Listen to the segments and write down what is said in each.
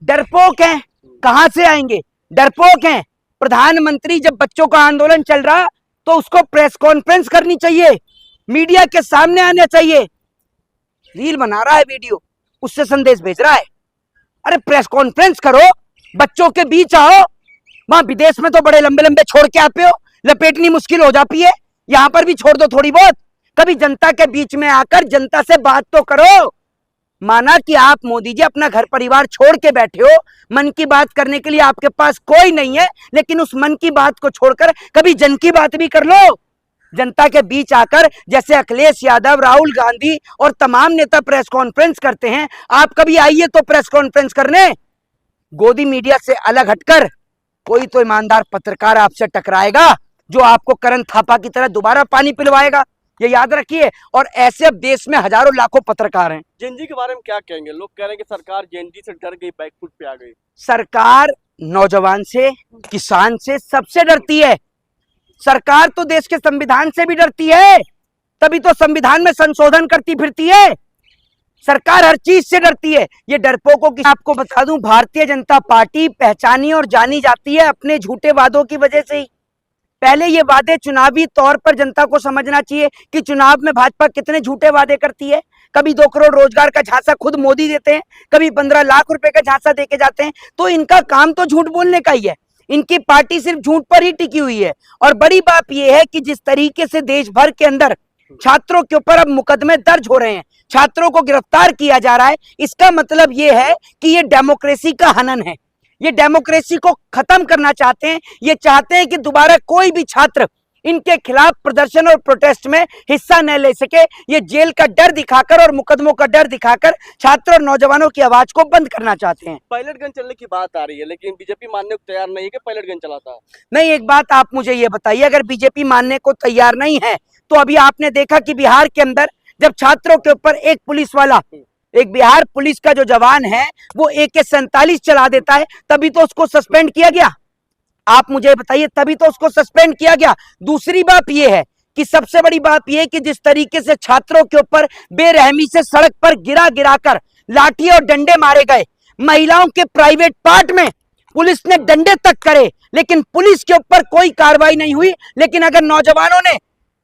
डरपोक हैं, कहां से आएंगे? डरपोक हैं। प्रधानमंत्री जब बच्चों का आंदोलन चल रहा तो उसको प्रेस कॉन्फ्रेंस करनी चाहिए, मीडिया के सामने आना चाहिए। रील बना रहा है, वीडियो, उससे संदेश भेज रहा है। अरे प्रेस कॉन्फ्रेंस करो, बच्चों के बीच आओ। वहां विदेश में तो बड़े लंबे लंबे छोड़ के आते हो, लपेटनी मुश्किल हो जाती है, यहां पर भी छोड़ दो थोड़ी बहुत। कभी जनता के बीच में आकर जनता से बात तो करो। माना कि आप मोदी जी अपना घर परिवार छोड़ के बैठे हो, मन की बात करने के लिए आपके पास कोई नहीं है, लेकिन उस मन की बात को छोड़कर कभी जन की बात भी कर लो। जनता के बीच आकर जैसे अखिलेश यादव, राहुल गांधी और तमाम नेता प्रेस कॉन्फ्रेंस करते हैं, आप कभी आइए तो प्रेस कॉन्फ्रेंस करने। गोदी मीडिया से अलग हटकर कोई तो ईमानदार पत्रकार आपसे टकराएगा जो आपको करण थापा की तरह दोबारा पानी पिलवाएगा, ये याद रखिए। और ऐसे अब देश में हजारों लाखों पत्रकार हैं। जेएनजी के बारे में क्या कहेंगे? लोग कह रहे हैं कि सरकार जेएनजी से डर गई, बैकफुट पे आ गई। सरकार नौजवान से, किसान से, सबसे डरती है। सरकार तो देश के संविधान से भी डरती है, तभी तो संविधान में संशोधन करती फिरती है। सरकार हर चीज से डरती है। ये डरपोकों की आपको बता दूं, भारतीय जनता पार्टी पहचानी और जानी जाती है अपने झूठे वादों की वजह से ही। पहले ये वादे चुनावी तौर पर जनता को समझना चाहिए कि चुनाव में भाजपा कितने झूठे वादे करती है। कभी 2 करोड़ रोजगार का झांसा खुद मोदी देते हैं, कभी 15 लाख रुपए का झांसा देके जाते हैं। तो इनका काम तो झूठ बोलने का ही है। इनकी पार्टी सिर्फ झूठ पर ही टिकी हुई है। और बड़ी बात यह है कि जिस तरीके से देश भर के अंदर छात्रों के ऊपर अब मुकदमे दर्ज हो रहे हैं, छात्रों को गिरफ्तार किया जा रहा है, इसका मतलब यह है कि ये डेमोक्रेसी का हनन है। ये डेमोक्रेसी को खत्म करना चाहते हैं। ये चाहते हैं कि दोबारा कोई भी छात्र इनके खिलाफ प्रदर्शन और प्रोटेस्ट में हिस्सा न ले सके। ये जेल का डर दिखाकर और मुकदमों का डर दिखाकर छात्र और नौजवानों की आवाज को बंद करना चाहते हैं। पायलट गन चलने की बात आ रही है, लेकिन बीजेपी मानने को तैयार नहीं है कि पायलट गन चलाता है। नहीं, एक बात आप मुझे ये बताइए, अगर बीजेपी मानने को तैयार नहीं है तो अभी आपने देखा कि बिहार के अंदर जब छात्रों के ऊपर एक पुलिस वाला, एक बिहार पुलिस का जो जवान है वो AK-47 चला देता है, तभी तो उसको सस्पेंड किया गया। आप मुझे बताइए, तभी तो उसको सस्पेंड किया गया। दूसरी बात यह है कि सबसे बड़ी बात यह है कि जिस तरीके से छात्रों के ऊपर बेरहमी से सड़क पर गिरा गिराकर लाठी और डंडे मारे गए, महिलाओं के प्राइवेट पार्ट में पुलिस ने डंडे तक करे, लेकिन पुलिस के ऊपर कोई कार्रवाई नहीं हुई। लेकिन अगर नौजवानों ने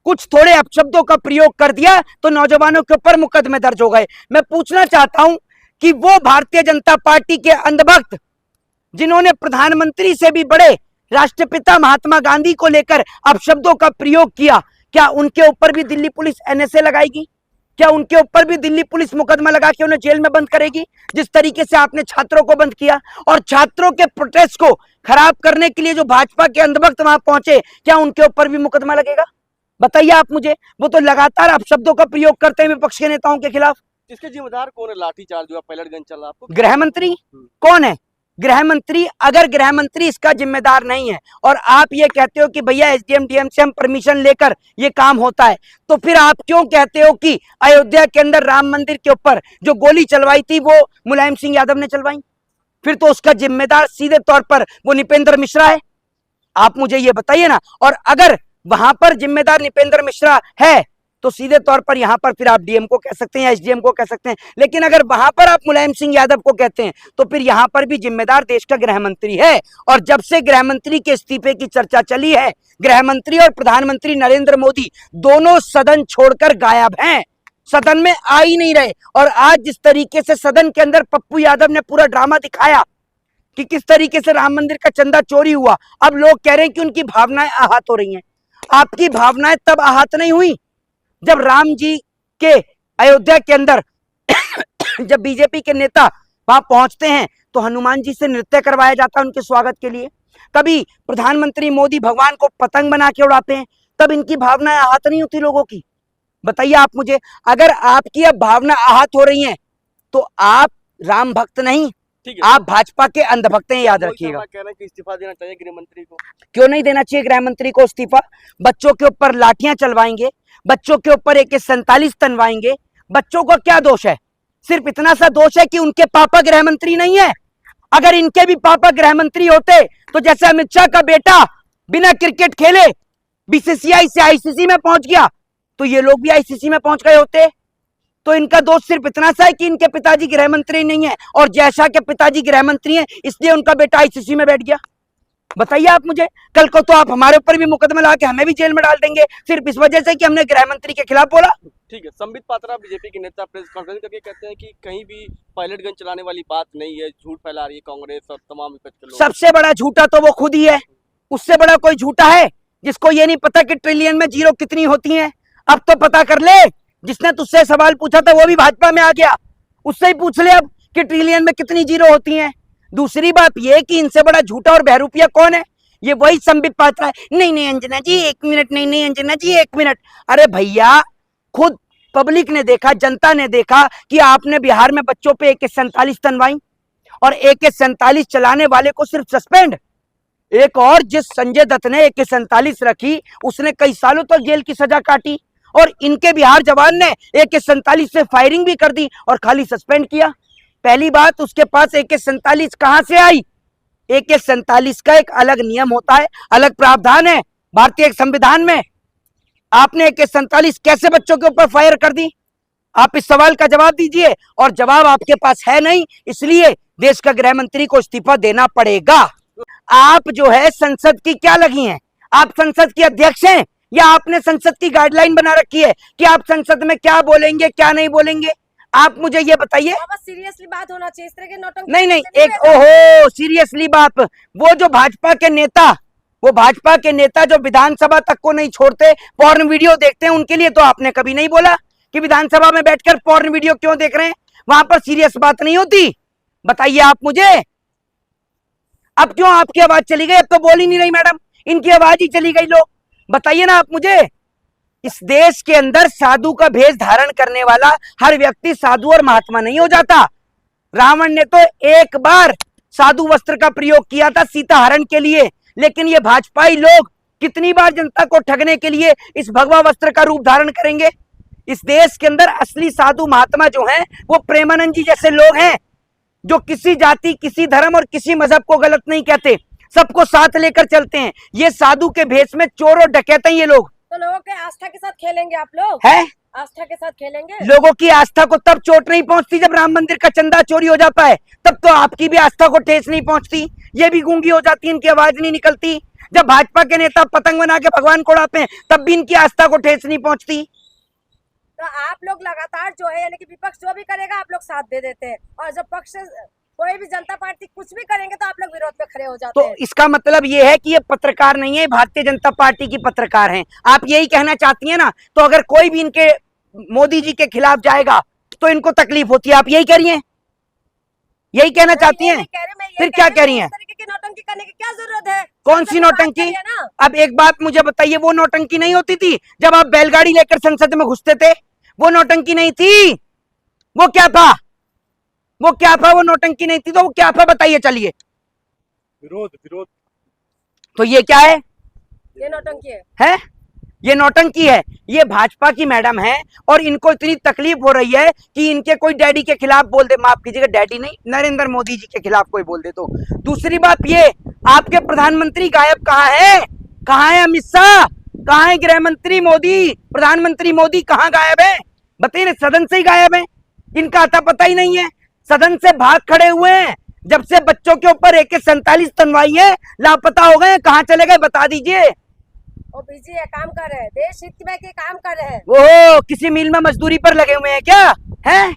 कुछ थोड़े अपशब्दों का प्रयोग कर दिया तो नौजवानों के ऊपर मुकदमे दर्ज हो गए। मैं पूछना चाहता हूं कि वो भारतीय जनता पार्टी के अंधभक्त जिन्होंने प्रधानमंत्री से भी बड़े राष्ट्रपिता महात्मा गांधी को लेकर अपशब्दों का प्रयोग किया, क्या उनके ऊपर भी दिल्ली पुलिस NSA लगाएगी? क्या उनके ऊपर भी दिल्ली पुलिस मुकदमा लगा के उन्हें जेल में बंद करेगी? जिस तरीके से आपने छात्रों को बंद किया और छात्रों के प्रोटेस्ट को खराब करने के लिए जो भाजपा के अंधभक्त वहां पहुंचे, क्या उनके ऊपर भी मुकदमा लगेगा? बताइए आप मुझे। वो तो लगातार अपशब्दों का प्रयोग करते हैं विपक्ष के नेताओं के खिलाफ। इसके जिम्मेदार कौन है? लाठीचार्ज हुआ, पायलट गन चला, आपको गृह मंत्री कौन है? गृह मंत्री, अगर गृह मंत्री इसका जिम्मेदार नहीं है और आप ये कहते हो कि भैया SDM DM से हम परमिशन लेकर ये काम होता है, तो फिर आप क्यों कहते हो कि अयोध्या के अंदर राम मंदिर के ऊपर जो गोली चलवाई थी वो मुलायम सिंह यादव ने चलवाई? फिर तो उसका जिम्मेदार सीधे तौर पर वो निपेंद्र मिश्रा है। आप मुझे ये बताइए ना। और अगर वहां पर जिम्मेदार निपेंद्र मिश्रा है तो सीधे तौर पर यहां पर फिर आप DM को कह सकते हैं, SDM को कह सकते हैं। लेकिन अगर वहां पर आप मुलायम सिंह यादव को कहते हैं तो फिर यहां पर भी जिम्मेदार देश का गृह मंत्री है। और जब से गृह मंत्री के इस्तीफे की चर्चा चली है, गृह मंत्री और प्रधानमंत्री नरेंद्र मोदी दोनों सदन छोड़कर गायब हैं, सदन में आ ही नहीं रहे। और आज जिस तरीके से सदन के अंदर पप्पू यादव ने पूरा ड्रामा दिखाया कि किस तरीके से राम मंदिर का चंदा चोरी हुआ, अब लोग कह रहे हैं कि उनकी भावनाएं आहत हो रही हैं। आपकी भावनाएं तब आहत नहीं हुई जब राम जी के अयोध्या के अंदर जब बीजेपी के नेता वहां पहुंचते हैं तो हनुमान जी से नृत्य करवाया जाता है उनके स्वागत के लिए। कभी प्रधानमंत्री मोदी भगवान को पतंग बना के उड़ाते हैं, तब इनकी भावनाएं आहत नहीं होती लोगों की? बताइए आप मुझे। अगर आपकी अब भावना आहत हो रही हैं तो आप राम भक्त नहीं, आप भाजपा के अंधभक्त हैं, याद रखिएगा। कह रहे हैं कि इस्तीफा देना चाहिए गृह मंत्री को। क्यों नहीं देना चाहिए गृह मंत्री को इस्तीफा? बच्चों के ऊपर लाठियां चलवाएंगे, बच्चों के ऊपर AK-47 तनवाएंगे, बच्चों को क्या दोष है? सिर्फ इतना सा दोष है कि उनके पापा गृह मंत्री नहीं है। अगर इनके भी पापा गृह मंत्री होते तो जैसे अमित शाह का बेटा बिना क्रिकेट खेले BCCI से ICC में पहुंच गया, तो ये लोग भी ICC में पहुंच गए होते। तो इनका दोष सिर्फ इतना सा है कि इनके पिताजी गृह मंत्री नहीं है और जैसा के पिताजी गृह मंत्री हैं इसलिए उनका बेटा आईसीसी में बैठ गया। बताइए आप मुझे, कल को तो आप हमारे ऊपर भी मुकदमा ला के हमें भी जेल में डाल देंगे सिर्फ इस वजह से कि हमने गृह मंत्री के खिलाफ बोला। ठीक है, संबित पात्रा बीजेपी के नेता प्रेस कॉन्फ्रेंस करके कहते हैं कि कहीं भी पायलट गन चलाने वाली बात नहीं है, झूठ फैला रही है कांग्रेस और तमाम विपक्ष के लोग। सबसे बड़ा झूठा तो वो खुद ही है, उससे बड़ा कोई झूठा है जिसको ये नहीं पता कि ट्रिलियन में जीरो कितनी होती हैं। अब तो पता कर ले, जिसने तुझसे सवाल पूछा था वो भी भाजपा में आ गया, उससे ही पूछ ले अब कि ट्रिलियन में कितनी जीरो होती हैं। दूसरी बात ये कि इनसे बड़ा झूठा और बहरूपिया कौन है, ये वही संबित पात्रा है। नहीं नहीं अंजना जी एक मिनट, नहीं नहीं अंजना जी एक मिनट। अरे भैया, खुद पब्लिक ने देखा, जनता ने देखा कि आपने बिहार में बच्चों पे AK-47 तनवाई और AK-47 चलाने वाले को सिर्फ सस्पेंड। एक और जिस संजय दत्त ने AK-47 रखी उसने कई सालों तक जेल की सजा काटी और इनके बिहार जवान ने AK-47 से फायरिंग भी कर दी और खाली सस्पेंड किया। पहली बात, उसके पास AK-47 कहां से आई? AK-47 का एक अलग नियम होता है, अलग प्रावधान है भारतीय संविधान में। आपने AK-47 कैसे बच्चों के ऊपर फायर कर दी? आप इस सवाल का जवाब दीजिए, और जवाब आपके पास है नहीं, इसलिए देश का गृह मंत्री को इस्तीफा देना पड़ेगा। आप जो है संसद की क्या लगी हैं? आप संसद की अध्यक्ष हैं या आपने संसद की गाइडलाइन बना रखी है कि आप संसद में क्या बोलेंगे क्या नहीं बोलेंगे? आप मुझे ये बताइए। सीरियसली बात होना चाहिए, इस तरह के नौटंकी नहीं नहीं, एक ओहो सीरियसली बात, वो जो भाजपा के नेता, वो भाजपा के नेता जो विधानसभा तक को नहीं छोड़ते, पॉर्न वीडियो देखते हैं, उनके लिए तो आपने कभी नहीं बोला कि विधानसभा में बैठकर पॉर्न वीडियो क्यों देख रहे हैं, वहां पर सीरियस बात नहीं होती। बताइए आप मुझे। अब क्यों आपकी आवाज चली गई? अब तो बोल ही नहीं रही मैडम, इनकी आवाज ही चली गई। लोग बताइए ना आप मुझे। इस देश के अंदर साधु का भेष धारण करने वाला हर व्यक्ति साधु और महात्मा नहीं हो जाता। रावण ने तो एक बार साधु वस्त्र का प्रयोग किया था सीता हरण के लिए, लेकिन ये भाजपाई लोग कितनी बार जनता को ठगने के लिए इस भगवा वस्त्र का रूप धारण करेंगे? इस देश के अंदर असली साधु महात्मा जो हैं वो प्रेमानंद जी जैसे लोग हैं, जो किसी जाति, किसी धर्म और किसी मजहब को गलत नहीं कहते, सबको साथ लेकर चलते हैं। ये साधु के भेष में चोर और डकैत हैं ये लोग। तो लोगों के आस्था के साथ खेलेंगे आप लोग? है आस्था के साथ खेलेंगे? लोगों की आस्था को तब चोट नहीं पहुंचती जब राम मंदिर का चंदा चोरी हो जाता है, तब तो आपकी भी आस्था को ठेस नहीं पहुंचती, ये भी गूंगी हो जाती, इनकी आवाज नहीं निकलती। जब भाजपा के नेता पतंग बना के भगवान को उड़ाते हैं तब भी इनकी आस्था को ठेस नहीं पहुंचती। तो आप लोग लगातार जो है, यानी कि विपक्ष जो भी करेगा आप लोग साथ दे देते हैं, और जब पक्ष कोई भी जनता पार्टी कुछ भी करेंगे तो आप लोग विरोध में खड़े हो जाते हैं। तो इसका मतलब ये है कि ये पत्रकार नहीं है, भारतीय जनता पार्टी की पत्रकार हैं। आप यही कहना चाहती हैं ना? तो अगर कोई भी इनके मोदी जी के खिलाफ जाएगा तो इनको तकलीफ होती है, आप यही कह रही हैं? यही कहना चाहती हैं? फिर क्या कह रही हैं? नौटंकी करने की क्या जरूरत है? कौन सी नौटंकी? अब एक बात मुझे बताइए, वो नौटंकी नहीं होती थी जब आप बैलगाड़ी लेकर संसद में घुसते थे? वो नौटंकी नहीं थी। वो क्या था? वो क्या था? वो नौटंकी नहीं थी तो वो क्या था? बताइए चलिए। विरोध विरोध। तो ये क्या है? ये नौटंकी है? ये नौटंकी है। ये भाजपा की मैडम है और इनको इतनी तकलीफ हो रही है कि इनके कोई डैडी के खिलाफ बोल दे, माफ कीजिएगा डैडी नहीं, नरेंद्र मोदी जी के खिलाफ कोई बोल दे तो। दूसरी बात ये, आपके प्रधानमंत्री गायब कहाँ है? कहाँ है अमित शाह? कहाँ है गृह मंत्री मोदी? प्रधानमंत्री मोदी कहाँ गायब है? बताइए ना, सदन से ही गायब है, इनका आता पता ही नहीं है, सदन से भाग खड़े हुए हैं। जब से बच्चों के ऊपर AK-47 तनवाई है, लापता हो गए, कहाँ चले गए बता दीजिए। वो बिजी है, काम कर रहे हैं, देश हित में के काम कर रहे हैं। वो किसी मिल में मजदूरी पर लगे हुए हैं क्या? हैं?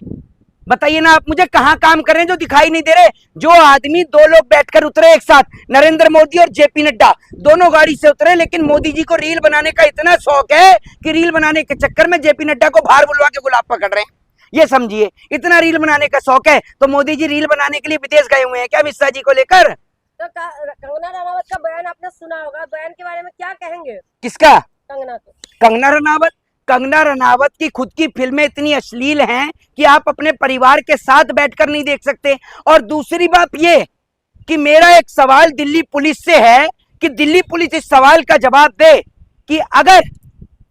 बताइए ना आप मुझे, कहाँ काम कर रहे हैं जो दिखाई नहीं दे रहे? जो आदमी, दो लोग बैठकर उतरे एक साथ, नरेंद्र मोदी और JP नड्डा, दोनों गाड़ी से उतरे, लेकिन मोदी जी को रील बनाने का इतना शौक है कि रील बनाने के चक्कर में JP नड्डा को बाहर बुलवा के गुलाब पकड़ रहे हैं। ये समझिए, इतना रील बनाने का शौक है तो मोदी जी रील बनाने के लिए विदेश गए हुए हैं क्या अमित शाह जी को लेकर? तो कंगना रनावत का बयान आपने सुना होगा, बयान के बारे में क्या कहेंगे? किसका? कंगना के। कंगना रनावत? कंगना रनावत की खुद की फिल्में इतनी अश्लील हैं कि आप अपने परिवार के साथ बैठकर नहीं देख सकते। और दूसरी बात ये कि मेरा एक सवाल दिल्ली पुलिस से है कि दिल्ली पुलिस इस सवाल का जवाब दे कि अगर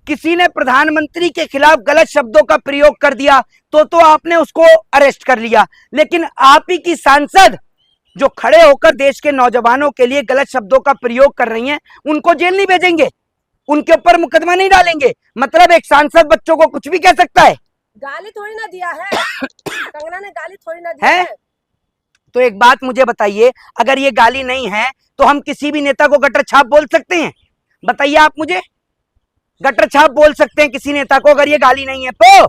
किसी ने प्रधानमंत्री के खिलाफ गलत शब्दों का प्रयोग कर दिया तो आपने उसको अरेस्ट कर लिया, लेकिन आप ही की सांसद जो खड़े होकर देश के नौजवानों के लिए गलत शब्दों का प्रयोग कर रही हैं, उनको जेल नहीं भेजेंगे, उनके ऊपर मुकदमा नहीं डालेंगे। मतलब एक सांसद बच्चों को कुछ भी कह सकता है? गाली थोड़ी ना दिया है कंगना ने, गाली थोड़ी ना दिया है? है। तो एक बात मुझे बताइए, अगर ये गाली नहीं है तो हम किसी भी नेता को गटर छाप बोल सकते हैं? बताइए आप मुझे, गटर छाप बोल सकते हैं किसी नेता को अगर ये गाली नहीं है तो?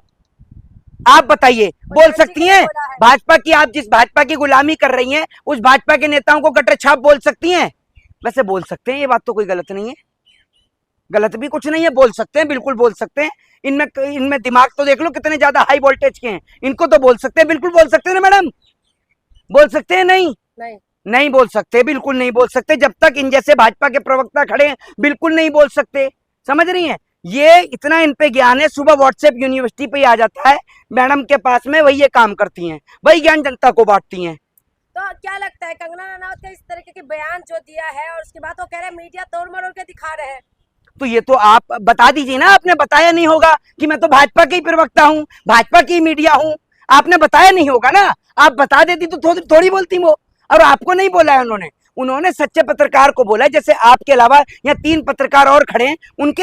आप बताइए, बोल प्रधान जी सकती ने हैं? बोला है। भाजपा की, आप जिस भाजपा की गुलामी कर रही हैं उस भाजपा के नेताओं को गटर छाप बोल सकती हैं? वैसे बोल सकते हैं, ये बात तो कोई गलत नहीं है, गलत भी कुछ नहीं है, बोल सकते हैं, बिल्कुल बोल सकते हैं। इनमें दिमाग तो देख लो कितने ज्यादा हाई वोल्टेज के हैं, इनको तो बोल सकते हैं, बिल्कुल बोल सकते हैं ना मैडम? बोल सकते हैं? नहीं नहीं नहीं बोल सकते, बिल्कुल नहीं बोल सकते। जब तक इन जैसे भाजपा के प्रवक्ता खड़े हैं बिल्कुल नहीं बोल सकते। समझ रही हैं? ये इतना इन पे ज्ञान है, सुबह व्हाट्सएप यूनिवर्सिटी पे आ जाता है मैडम के पास में, वही ये काम करती हैं, वही ज्ञान जनता को बांटती हैं। तो क्या लगता है कंगना रनावत का इस तरीके के बयान जो दिया है और उसके बाद वो कह रहे हैं मीडिया तोड़ मरोड़ के दिखा रहे हैं, तो ये तो आप बता दीजिए ना, आपने बताया नहीं होगा कि मैं तो भाजपा के ही प्रवक्ता हूँ, भाजपा की मीडिया हूँ, आपने बताया नहीं होगा ना। आप बता देती तो थोड़ी बोलती वो, और आपको नहीं बोला है उन्होंने सच्चे पत्रकार को बोला है। जैसे आपके अलावा यहाँ 3 पत्रकार और खड़े हैं, उनके